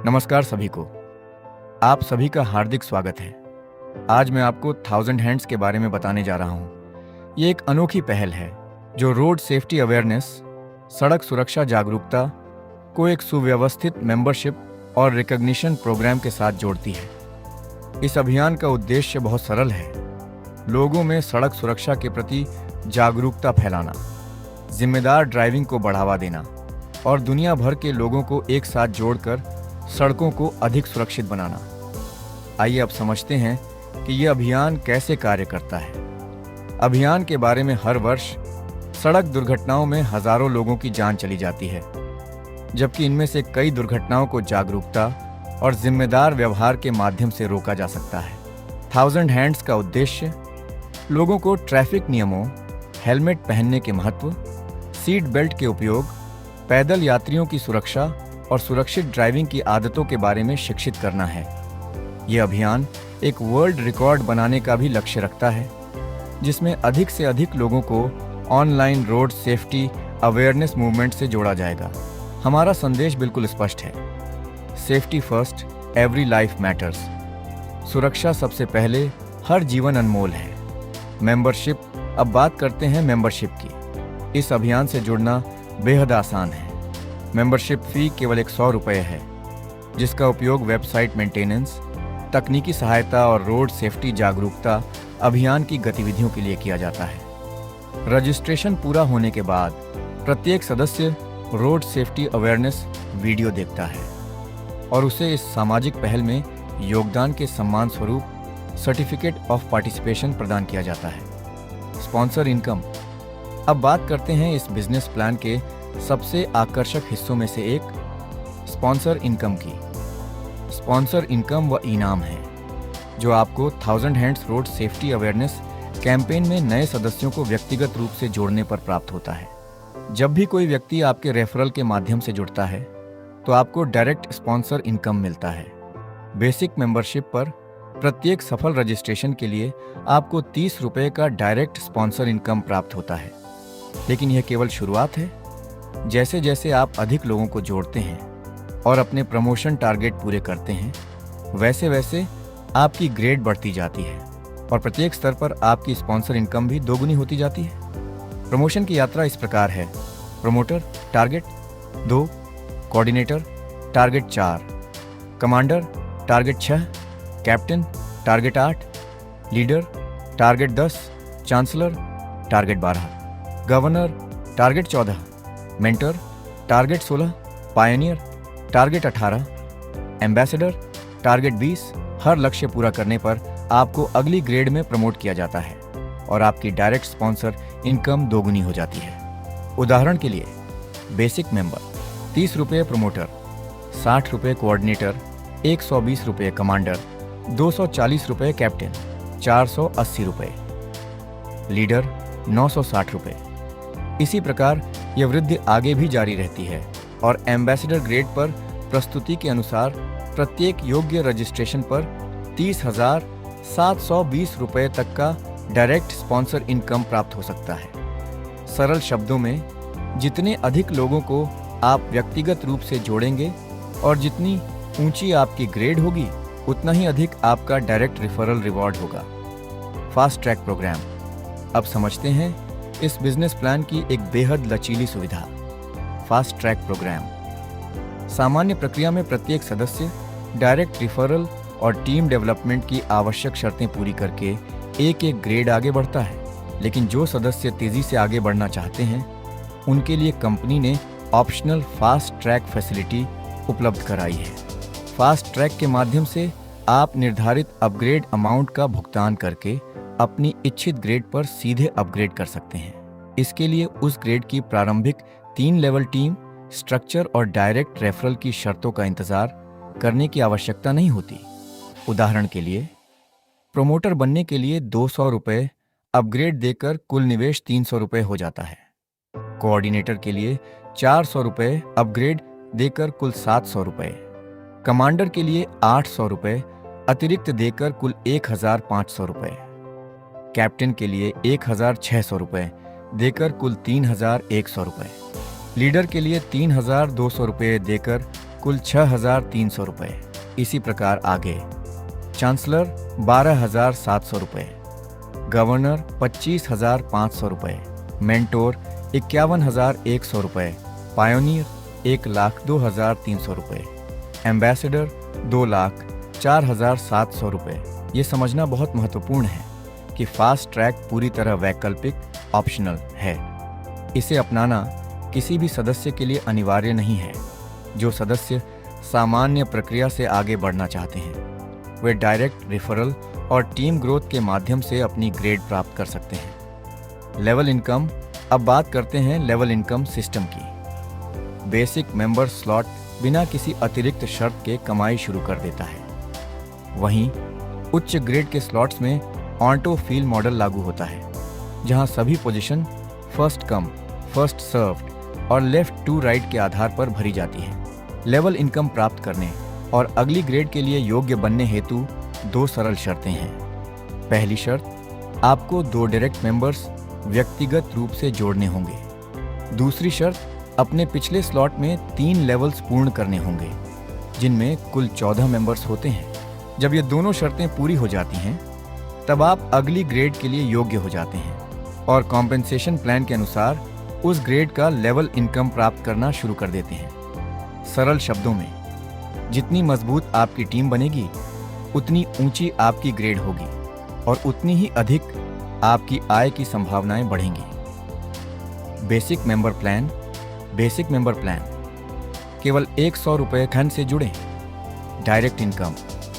नमस्कार सभी को। आप सभी का हार्दिक स्वागत है। आज मैं आपको 1000 हैंड्स के बारे में बताने जा रहा हूँ। ये एक अनोखी पहल है जो रोड सेफ्टी अवेयरनेस, सड़क सुरक्षा जागरूकता को एक सुव्यवस्थित मेंबरशिप और रिकॉग्निशन प्रोग्राम के साथ जोड़ती है। इस अभियान का उद्देश्य बहुत सरल है: लोगों में सड़क सुरक्षा के प्रति जागरूकता फैलाना, जिम्मेदार ड्राइविंग को बढ़ावा देना और दुनिया भर के लोगों को एक साथ जोड़कर सड़कों को अधिक सुरक्षित बनाना। आइए अब समझते हैं कि यह अभियान कैसे कार्य करता है। अभियान के बारे में हर वर्ष सड़क दुर्घटनाओं में हजारों लोगों की जान चली जाती है, जबकि इनमें से कई दुर्घटनाओं को जागरूकता और जिम्मेदार व्यवहार के माध्यम से रोका जा सकता है। 1000 हैंड्स का उद्देश्य लोगों को ट्रैफिक नियमों, हेलमेट पहनने के महत्व, सीट बेल्ट के उपयोग, पैदल यात्रियों की सुरक्षा और सुरक्षित ड्राइविंग की आदतों के बारे में शिक्षित करना है। यह अभियान एक वर्ल्ड रिकॉर्ड बनाने का भी लक्ष्य रखता है, जिसमें अधिक से अधिक लोगों को online road safety awareness movement से जोड़ा जाएगा। हमारा संदेश बिल्कुल स्पष्ट है: safety first, every life matters. सुरक्षा सबसे पहले, हर जीवन अनमोल है। मेंबरशिप। अब बात करते हैं मेंबरशिप की। इस अभियान से जुड़ना बेहद आसान है। मेंबरशिप फी केवल 100 रुपये है, जिसका उपयोग वेबसाइट मेंटेनेंस, तकनीकी सहायता और रोड सेफ्टी जागरूकता अभियान की गतिविधियों के लिए किया जाता है। रजिस्ट्रेशन पूरा होने के बाद प्रत्येक सदस्य रोड सेफ्टी अवेयरनेस वीडियो देखता है और उसे इस सामाजिक पहल में योगदान के सम्मान स्वरूप सर्टिफिकेट ऑफ पार्टिसिपेशन प्रदान किया जाता है। Sponsor income. अब बात करते हैं इस बिजनेस प्लान के सबसे आकर्षक हिस्सों में से एक, स्पॉन्सर इनकम की। स्पॉन्सर इनकम वह इनाम है जो आपको 1000 hands road safety awareness campaign में नए सदस्यों को व्यक्तिगत रूप से जोड़ने पर प्राप्त होता है। जब भी कोई व्यक्ति आपके रेफरल के माध्यम से जुड़ता है तो आपको डायरेक्ट स्पॉन्सर इनकम मिलता है। बेसिक मेंबरशिप पर प्रत्येक सफल रजिस्ट्रेशन के लिए आपको 30 रुपये का डायरेक्ट स्पॉन्सर इनकम प्राप्त होता है। लेकिन यह केवल शुरुआत है। जैसे जैसे आप अधिक लोगों को जोड़ते हैं और अपने प्रमोशन टारगेट पूरे करते हैं, वैसे वैसे आपकी ग्रेड बढ़ती जाती है और प्रत्येक स्तर पर आपकी स्पॉन्सर इनकम भी दोगुनी होती जाती है। प्रमोशन की यात्रा इस प्रकार है: promoter target 2, coordinator target 4, commander target 6, captain target 8, leader target 10, chancellor target 12, governor target 14, mentor target 16, Pioneer target 18, ambassador target 20। हर लक्ष्य पूरा करने पर आपको अगली ग्रेड में प्रमोट किया जाता है और आपकी डायरेक्ट स्पॉन्सर इनकम दोगुनी हो जाती है। उदाहरण के लिए, बेसिक मेंबर 30 रुपये, प्रमोटर 60 रुपये, कोऑर्डिनेटर 120 रुपये, कमांडर 240 रुपये, कैप्टन 480 रुपये, लीडर 960 रुपये। इसी प्रकार यह वृद्धि आगे भी जारी रहती है और एम्बेसडर ग्रेड पर प्रस्तुति के अनुसार प्रत्येक योग्य रजिस्ट्रेशन पर 30,720 रुपये तक का डायरेक्ट स्पॉन्सर इनकम प्राप्त हो सकता है। सरल शब्दों में, जितने अधिक लोगों को आप व्यक्तिगत रूप से जोड़ेंगे और जितनी ऊंची आपकी ग्रेड होगी, उतना ही अधिक आपका डायरेक्ट रिफरल रिवॉर्ड होगा। Fast track programme. अब समझते हैं इस बिजनेस प्लान की एक बेहद लचीली सुविधा, फास्ट ट्रैक प्रोग्राम। सामान्य प्रक्रिया में प्रत्येक सदस्य डायरेक्ट रिफरल और टीम डेवलपमेंट की आवश्यक शर्तें पूरी करके एक एक ग्रेड आगे बढ़ता है। लेकिन जो सदस्य तेजी से आगे बढ़ना चाहते हैं, उनके लिए कंपनी ने ऑप्शनल फास्ट ट्रैक फैसिलिटी उपलब्ध कराई है। फास्ट ट्रैक के माध्यम से आप निर्धारित अपग्रेड अमाउंट का भुगतान करके अपनी इच्छित ग्रेड पर सीधे अपग्रेड कर सकते हैं। इसके लिए उस ग्रेड की प्रारंभिक 3 लेवल टीम, स्ट्रक्चर और डायरेक्ट रेफरल की शर्तों का इंतजार करने की आवश्यकता नहीं होती। उदाहरण के लिए, प्रोमोटर बनने के लिए 200 रुपये अपग्रेड देकर कुल निवेश 300 रुपये हो जाता है। कोऑर्डिनेटर के लिए 400 रुपये अपग्रेड देकर कुल 700 रुपये। कमांडर के लिए 800 रुपये अतिरिक्त देकर कुल 1,500 रुपये। कैप्टन के लिए 1,600 रुपये देकर कुल 3,100 रुपये। लीडर के लिए 3,200 रुपये देकर कुल 6,300 रुपये। इसी प्रकार आगे चांसलर 12,700 रुपये, गवर्नर 25,500 रुपये, मेंटोर 51,100 रुपये, पायोनियर 1,02,300 रुपये, एम्बेसडर 2,04,700 रुपये। ये समझना बहुत महत्वपूर्ण है कि फास्ट ट्रैक पूरी तरह वैकल्पिक ऑप्शनल है। इसे अपनाना किसी भी सदस्य के लिए अनिवार्य नहीं है। जो सदस्य सामान्य प्रक्रिया से आगे बढ़ना चाहते हैं वे डायरेक्ट रेफरल और टीम ग्रोथ के माध्यम से अपनी ग्रेड प्राप्त कर सकते हैं। Level income. अब बात करते हैं लेवल इनकम सिस्टम की। बेसिक मेंबर स्लॉट बिना किसी अतिरिक्त शर्त के कमाई शुरू कर देता है। वहीं उच्च ग्रेड के स्लॉट्स में ऑटो फील मॉडल लागू होता है, जहां सभी position first come first served और लेफ्ट टू राइट के आधार पर भरी जाती है। लेवल इनकम प्राप्त करने और अगली ग्रेड के लिए योग्य बनने हेतु 2 सरल शर्तें हैं। पहली शर्त, आपको 2 डायरेक्ट मेंबर्स व्यक्तिगत रूप से जोड़ने होंगे। दूसरी शर्त, अपने पिछले स्लॉट में 3 लेवल्स पूर्ण करने होंगे, जिनमें कुल 14 मेंबर्स होते हैं। जब ये दोनों शर्तें पूरी हो जाती हैं, तब आप अगली ग्रेड के लिए योग्य हो जाते हैं और कॉम्पेंसेशन प्लान के अनुसार उस ग्रेड का लेवल इनकम प्राप्त करना शुरू कर देते हैं। सरल शब्दों में, जितनी मजबूत आपकी टीम बनेगी, उतनी ऊंची आपकी ग्रेड होगी और उतनी ही अधिक आपकी आय की संभावनाएं बढ़ेंगी। Basic member plan. Basic member plan केवल 100 रुपये खंड से जुड़े। डायरेक्ट इनकम,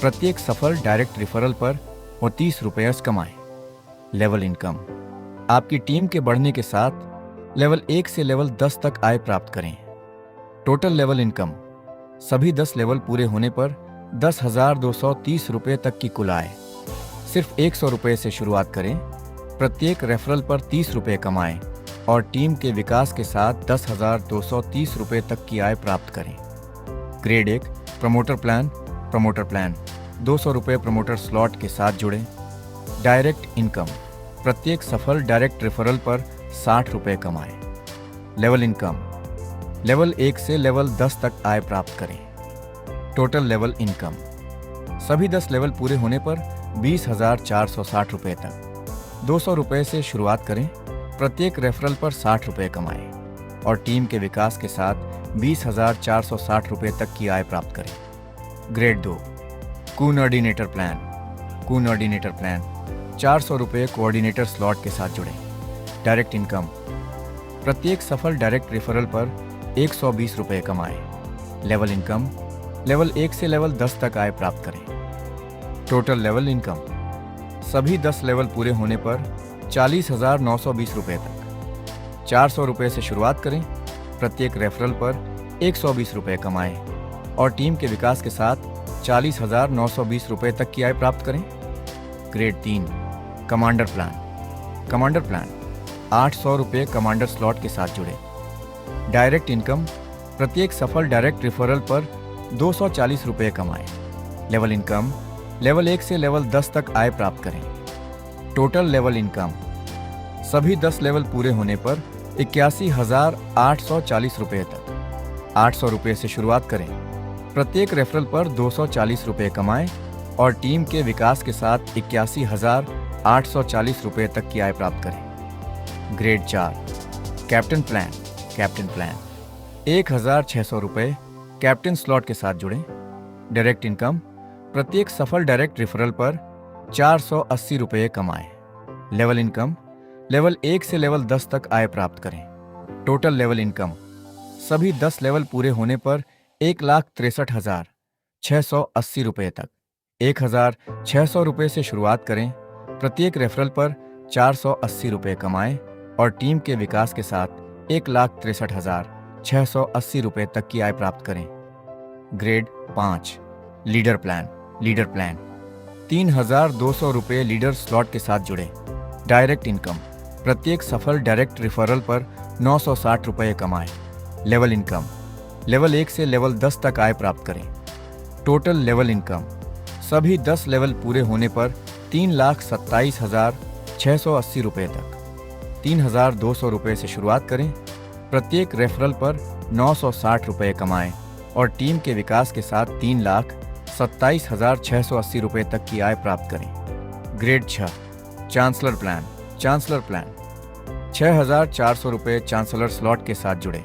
प्रत्येक सफल डायरेक्ट रेफरल पर 30 रुपये कमाएं। लेवल इनकम, आपकी टीम के बढ़ने के साथ लेवल 1 से लेवल 10 तक आय प्राप्त करें। टोटल लेवल इनकम, सभी 10 लेवल पूरे होने पर 10,230 रुपये तक की कुल आय। सिर्फ 100 रुपये से शुरुआत करें, प्रत्येक रेफरल पर 30 रुपये कमाएं और टीम के विकास के साथ 10,230 रुपये तक की आय प्राप्त करें। Grade 1 promoter plan. Promoter plan 200 रुपये प्रमोटर स्लॉट के साथ जुड़ें। डायरेक्ट इनकम, प्रत्येक सफल डायरेक्ट रेफरल पर 60 रुपये कमाएं। लेवल इनकम, लेवल 1 से लेवल 10 तक आय प्राप्त करें। टोटल लेवल इनकम, सभी 10 लेवल पूरे होने पर 20,460 रुपये तक। 200 रुपये से शुरुआत करें, प्रत्येक रेफरल पर 60 रुपये कमाएं और टीम के विकास के साथ 20,460 रुपये तक की आय प्राप्त करें। Grade 2 coordinator plan. Coordinator plan 400 रुपये कोऑर्डिनेटर स्लॉट के साथ जुड़ें। डायरेक्ट इनकम, प्रत्येक सफल डायरेक्ट रेफरल पर 120 रुपये कमाएं। लेवल इनकम, लेवल 1 से लेवल 10 तक आय प्राप्त करें। टोटल लेवल इनकम, सभी 10 लेवल पूरे होने पर 40,920 रुपये तक। 400 रुपये से शुरुआत करें, प्रत्येक रेफरल पर 120 रुपये कमाएं और टीम के विकास के साथ 40,920 रुपये तक की आय प्राप्त करें। Grade 3 commander plan. Commander plan 800 रुपये कमांडर स्लॉट के साथ जुड़े। डायरेक्ट इनकम, प्रत्येक सफल डायरेक्ट रेफरल पर 240 रुपये कमाएं। लेवल इनकम, लेवल 1 से लेवल 10 तक आय प्राप्त करें। टोटल लेवल इनकम, सभी 10 लेवल पूरे होने पर 81,840 रुपये तक। 800 रुपये से शुरुआत करें, प्रत्येक रेफरल पर 240 रुपये कमाएं और टीम के विकास के साथ 81,840 रुपये तक की आय प्राप्त करें। Grade 4 captain plan. Captain plan 1,600 रुपये कैप्टन स्लॉट के साथ जुड़ें। डायरेक्ट इनकम, प्रत्येक सफल डायरेक्ट रेफरल पर 480 रुपये कमाएं। लेवल इनकम, लेवल 1 से लेवल 10 तक आय प्राप्त करें। टोटल लेवल इनकम, सभी 10 लेवल पूरे होने पर 1,63,680 रुपये तक। 1,600 रुपये से शुरुआत करें, प्रत्येक रेफरल पर 480 रुपये कमाएं और टीम के विकास के साथ 1,63,680 रुपये तक की आय प्राप्त करें। Grade 5 leader plan. Leader plan 3,200 रुपये लीडर स्लॉट के साथ जुड़े। डायरेक्ट इनकम, प्रत्येक सफल डायरेक्ट रेफरल पर 960 रुपये कमाएं। लेवल इनकम, लेवल 1 से लेवल 10 तक आय प्राप्त करें। टोटल लेवल इनकम, सभी 10 लेवल पूरे होने पर 3,27,680 रुपये तक। 3,200 रुपये से शुरुआत करें, प्रत्येक रेफरल पर 960 रुपये कमाएं और टीम के विकास के साथ 3,27,680 रुपये तक की आय प्राप्त करें। Grade 6 chancellor plan. Chancellor plan 6,400 रुपये चांसलर स्लॉट के साथ जुड़े।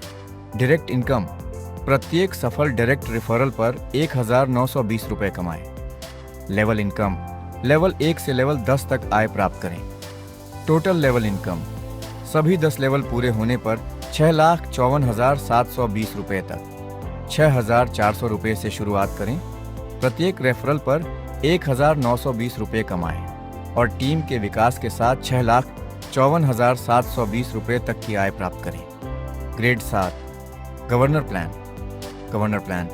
डायरेक्ट इनकम प्रत्येक सफल डायरेक्ट रेफरल पर 1,920 रुपये कमाएं। लेवल इनकम लेवल 1 से लेवल 10 तक आय प्राप्त करें। टोटल लेवल इनकम सभी 10 लेवल पूरे होने पर 6,54,720 रुपये तक 6,400 रुपये से शुरुआत करें। प्रत्येक रेफरल पर 1,920 रुपये कमाएं और टीम के विकास के साथ 6,54,720 रुपये तक की आय प्राप्त करें। Grade 7 governor plan. Governor plan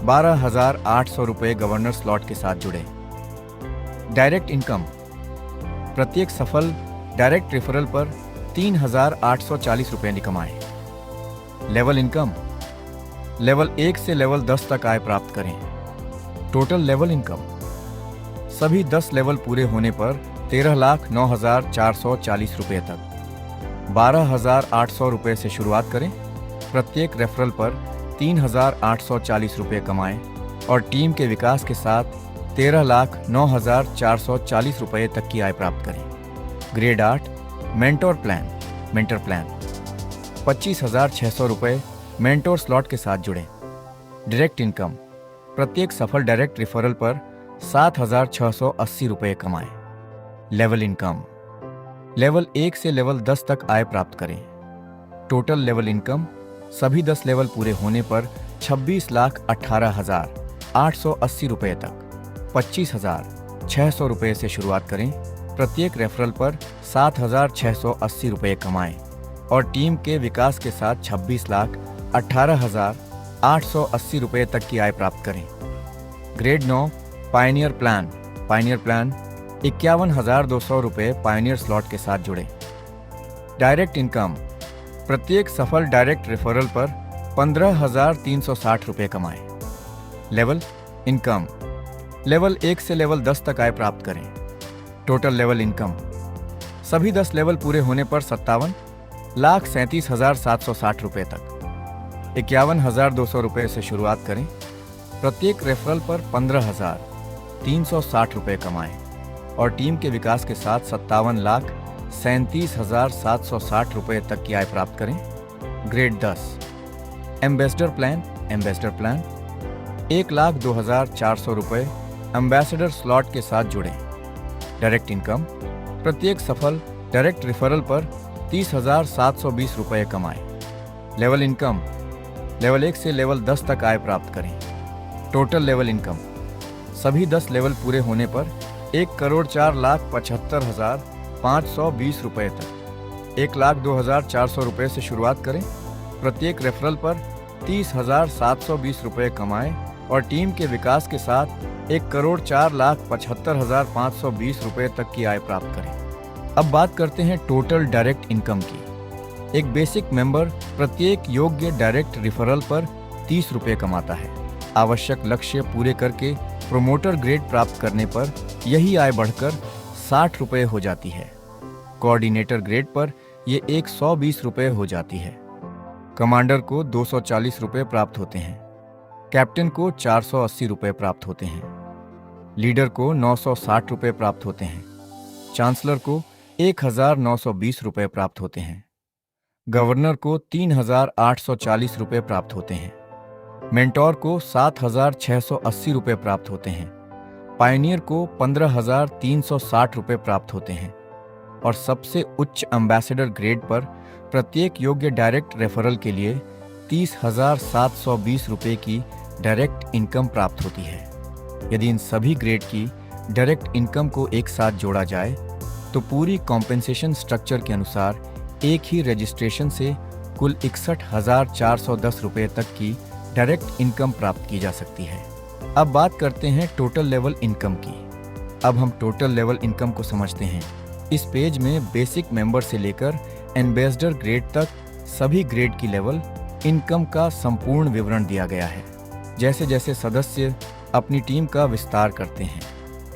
12,800 रुपये गवर्नर स्लॉट के साथ जुड़े। डायरेक्ट इनकम प्रत्येक सफल डायरेक्ट रेफरल पर 3,840 रुपये कमाएं। लेवल इनकम लेवल 1 से लेवल 10 तक आय प्राप्त करें। टोटल लेवल इनकम सभी 10 लेवल पूरे होने पर 13,09,440 रुपये तक 12,800 रुपये से शुरुआत करें। प्रत्येक रेफरल पर 3,840 रुपये कमाएं और टीम के विकास के साथ 13,09,440 रुपये तक की आय प्राप्त करें। Grade 8 mentor plan. Mentor plan 25,600 रुपये मेंटोर स्लॉट के साथ जुड़ें। डायरेक्ट इनकम प्रत्येक सफल डायरेक्ट रेफरल पर 7,680 रुपये कमाएं। लेवल इनकम लेवल 1 से लेवल 10 तक आय प्राप्त करें। टोटल लेवल इनकम सभी 10 लेवल पूरे होने पर 26,18,880 रुपये तक 25,600 रुपये से शुरुआत करें। प्रत्येक रेफरल पर 7,680 रुपये कमाएं और टीम के विकास के साथ 26,18,880 रुपये तक की आय प्राप्त करें। Grade 9 Pioneer plan. Pioneer plan 51,200 रुपये पायनियर स्लॉट के साथ जुड़े। डायरेक्ट इनकम प्रत्येक सफल डायरेक्ट रेफरल पर 15,360 रुपये कमाएं। लेवल इनकम लेवल 1 से लेवल 10 तक आय प्राप्त करें। टोटल लेवल इनकम सभी 10 लेवल पूरे होने पर 57,37,760 रुपये तक 51,200 रुपये से शुरुआत करें। प्रत्येक रेफरल पर 15,360 रुपये कमाएं और टीम के विकास के साथ 57,37,760 रुपये तक की आय प्राप्त करें। Grade 10 ambassador plan. Ambassador plan 1,02,400 रुपये एम्बेसडर स्लॉट के साथ जुड़ें। डायरेक्ट इनकम प्रत्येक सफल डायरेक्ट रेफरल पर 30,720 रुपये कमाएं। लेवल इनकम लेवल 1 से लेवल 10 तक आय प्राप्त करें। टोटल लेवल इनकम सभी 10 लेवल पूरे होने पर 1,04,75,520 रुपये तक 1,02,400 रुपये से शुरुआत करें। प्रत्येक रेफरल पर 30,720 रुपये कमाएं और टीम के विकास के साथ 1,04,75,520 रुपये तक की आय प्राप्त करें। अब बात करते हैं टोटल डायरेक्ट इनकम की। एक बेसिक मेंबर प्रत्येक योग्य डायरेक्ट रेफरल पर 30 रुपये कमाता है। आवश्यक लक्ष्य पूरे करके प्रोमोटर ग्रेड प्राप्त करने पर यही आय बढ़कर 60 रुपये हो जाती है। कोऑर्डिनेटर ग्रेड पर ये 120 रुपये हो जाती है। कमांडर को 240 रुपये प्राप्त होते हैं। कैप्टन को 480 रुपये प्राप्त होते हैं। लीडर को 960 रुपये प्राप्त होते हैं। चांसलर को 1,920 रुपये प्राप्त होते हैं। गवर्नर को 3,840 रुपये प्राप्त होते हैं। मेंटोर को 7,680 रुपये प्राप्त होते हैं। पायनियर को 15,360 रुपये प्राप्त होते हैं और सबसे उच्च एम्बेसडर ग्रेड पर प्रत्येक योग्य डायरेक्ट रेफरल के लिए 30,720 रुपये की डायरेक्ट इनकम प्राप्त होती है। यदि इन सभी ग्रेड की डायरेक्ट इनकम को एक साथ जोड़ा जाए तो पूरी कॉम्पेंसेशन स्ट्रक्चर के अनुसार एक ही रजिस्ट्रेशन से कुल 61,410 रुपये तक की डायरेक्ट इनकम प्राप्त की जा सकती है। अब बात करते हैं टोटल लेवल इनकम की। अब हम टोटल लेवल इनकम को समझते हैं। इस पेज में बेसिक मेंबर से लेकर एम्बेसडर ग्रेड तक सभी ग्रेड की लेवल इनकम का संपूर्ण विवरण दिया गया है। जैसे जैसे सदस्य अपनी टीम का विस्तार करते हैं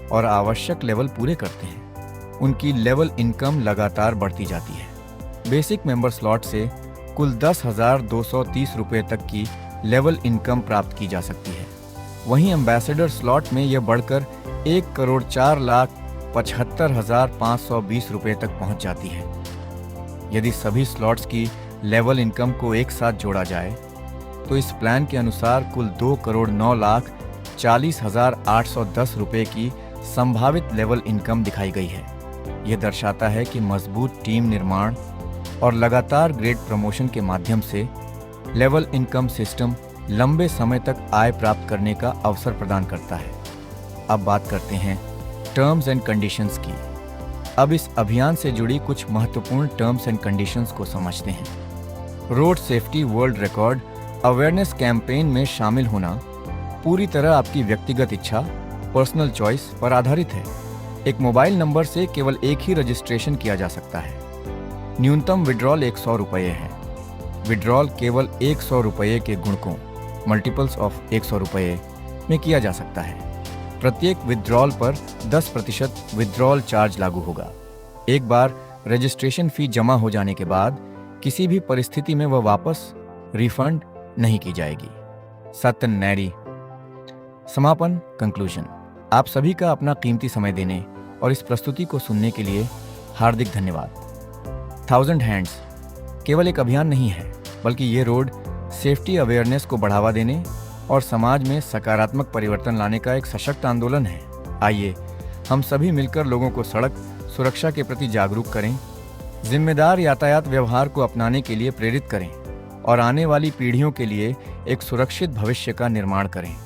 और आवश्यक लेवल पूरे करते हैं, उनकी लेवल इनकम लगातार बढ़ती जाती है। बेसिक मेंबर स्लॉट से कुल 10,230 रुपये तक की लेवल इनकम प्राप्त की जा सकती है। वहीं एम्बेसडर स्लॉट में यह बढ़कर 1,04,75,520 रुपये तक पहुंच जाती है। यदि सभी स्लॉट्स की लेवल इनकम को एक साथ जोड़ा जाए तो इस प्लान के अनुसार कुल 2,09,40,810 रुपये की संभावित लेवल इनकम दिखाई गई है। यह दर्शाता है कि मजबूत टीम निर्माण और लगातार ग्रेड प्रमोशन के माध्यम से लेवल इनकम सिस्टम लंबे समय तक आय प्राप्त करने का अवसर प्रदान करता है। अब बात करते हैं टर्म्स एंड कंडीशंस की। अब इस अभियान से जुड़ी कुछ महत्वपूर्ण टर्म्स एंड कंडीशंस को समझते हैं। Road safety world record awareness campaign में शामिल होना पूरी तरह आपकी व्यक्तिगत इच्छा, पर्सनल चॉइस पर आधारित है। एक मोबाइल नंबर से केवल एक ही रजिस्ट्रेशन किया जा सकता है। न्यूनतम विड्रॉल 100 रुपये है। विड्रॉल केवल 100 रुपये के गुणकों मल्टीपल्स ऑफ 100 रुपये में किया जा सकता है। प्रत्येक विड्रॉल पर 10% विड्रॉल चार्ज लागू होगा। एक बार रजिस्ट्रेशन फी जमा हो जाने के बाद किसी भी परिस्थिति में वह वापस रिफंड नहीं की जाएगी। सत्य नैरी समापन कंक्लूजन। आप सभी का अपना कीमती समय देने और इस प्रस्तुति को सुनने के लिए हार्दिक धन्यवाद। 1000 हैंड्स केवल एक अभियान नहीं है, बल्कि ये रोड सेफ्टी अवेयरनेस को बढ़ावा देने और समाज में सकारात्मक परिवर्तन लाने का एक सशक्त आंदोलन है। आइए हम सभी मिलकर लोगों को सड़क सुरक्षा के प्रति जागरूक करें, जिम्मेदार यातायात व्यवहार को अपनाने के लिए प्रेरित करें और आने वाली पीढ़ियों के लिए एक सुरक्षित भविष्य का निर्माण करें।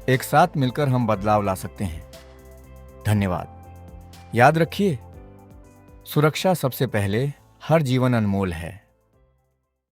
एक साथ मिलकर हम बदलाव ला सकते हैं। धन्यवाद। याद रखिए, सुरक्षा सबसे पहले, हर जीवन अनमोल है।